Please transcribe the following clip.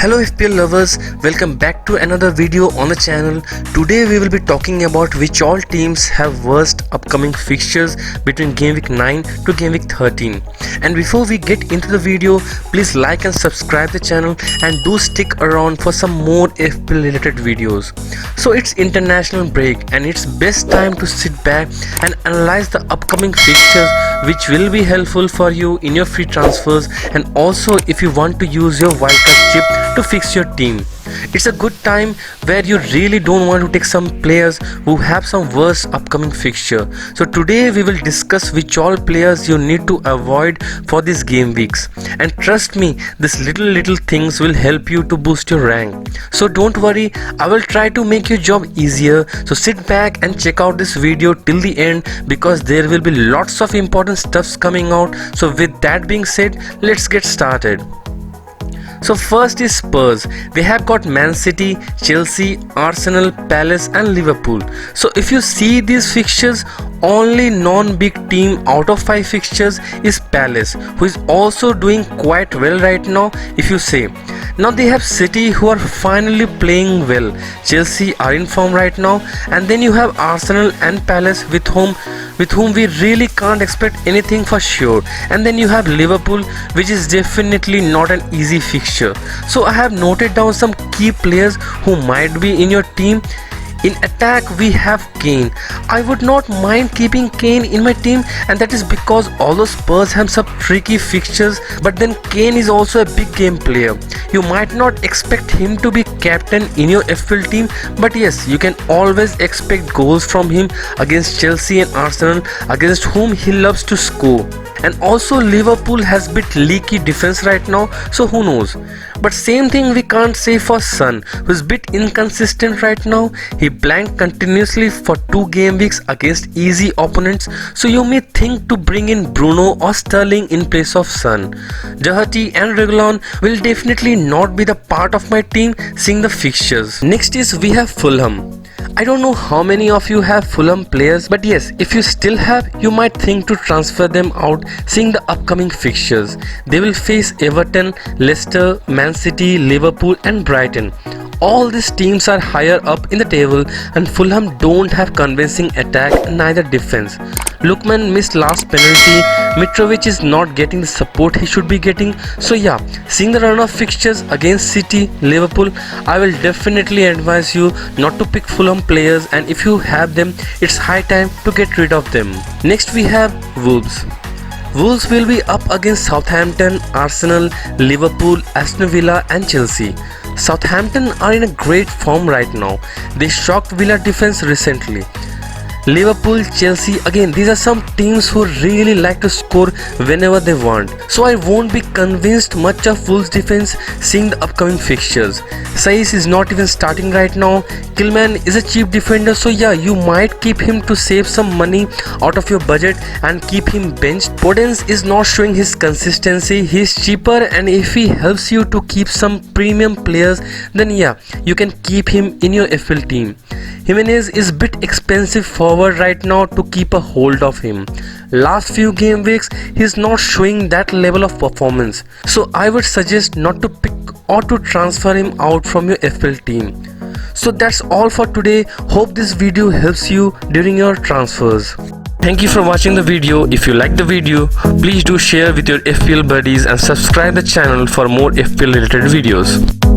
Hello FPL lovers, welcome back to another video on the channel. Today we will be talking about which all teams have worst upcoming fixtures between game week 9 to game week 13. And before we get into the video, please like and subscribe the channel and do stick around for some more FPL related videos. So it's international break and it's best time to sit back and analyze the upcoming fixtures, which will be helpful for you in your free transfers and also if you want to use your wildcard chip to fix your team. It's a good time where you really don't want to take some players who have some worse upcoming fixture. So today we will discuss which all players you need to avoid for these game weeks. And trust me, these little things will help you to boost your rank. So don't worry, I will try to make your job easier. So sit back and check out this video till the end because there will be lots of important stuffs coming out. So with that being said, let's get started. So first is Spurs. They have got Man City, Chelsea, Arsenal, Palace and Liverpool. So if you see these fixtures, only non-big team out of 5 fixtures is Palace, who is also doing quite well right now if you say. Now they have City, who are finally playing well. Chelsea are in form right now, and then you have Arsenal and Palace with whom we really can't expect anything for sure. And then you have Liverpool, which is definitely not an easy fixture. So I have noted down some key players who might be in your team. In attack we have Kane. I would not mind keeping Kane in my team, and that is because although Spurs have some tricky fixtures, but then Kane is also a big game player. You might not expect him to be captain in your FPL team, but yes, you can always expect goals from him against Chelsea and Arsenal, against whom he loves to score. And also Liverpool has bit leaky defense right now, so who knows. But same thing we can't say for Son, who's bit inconsistent right now. He blanked continuously for 2 game weeks against easy opponents, so you may think to bring in Bruno or Sterling in place of Son. Doherty and Reguilon will definitely not be the part of my team seeing the fixtures. Next is we have Fulham. I don't know how many of you have Fulham players, but yes, if you still have, you might think to transfer them out seeing the upcoming fixtures. They will face Everton, Leicester, Man City, Liverpool and Brighton. All these teams are higher up in the table and Fulham don't have convincing attack, neither defense. Lookman missed last penalty, Mitrovic is not getting the support he should be getting. So yeah, seeing the run of fixtures against City, Liverpool, I will definitely advise you not to pick Fulham players, and if you have them, it's high time to get rid of them. Next we have Wolves. Wolves will be up against Southampton, Arsenal, Liverpool, Aston Villa and Chelsea. Southampton are in a great form right now. They shocked Villa defense recently. Liverpool, Chelsea, again these are some teams who really like to score whenever they want. So I won't be convinced much of Wolves defense seeing the upcoming fixtures. Saiz is not even starting right now. Kilman is a cheap defender, so yeah, you might keep him to save some money out of your budget and keep him benched. Podence is not showing his consistency. He is cheaper, and if he helps you to keep some premium players, then yeah, you can keep him in your FPL team. Jimenez is a bit expensive forward right now to keep a hold of him. Last few game weeks he's not showing that level of performance, so I would suggest not to pick or to transfer him out from your FPL team. So that's all for today. Hope this video helps you during your transfers. Thank you for watching the video. If you like the video, please do share with your FPL buddies and subscribe the channel for more FPL related videos.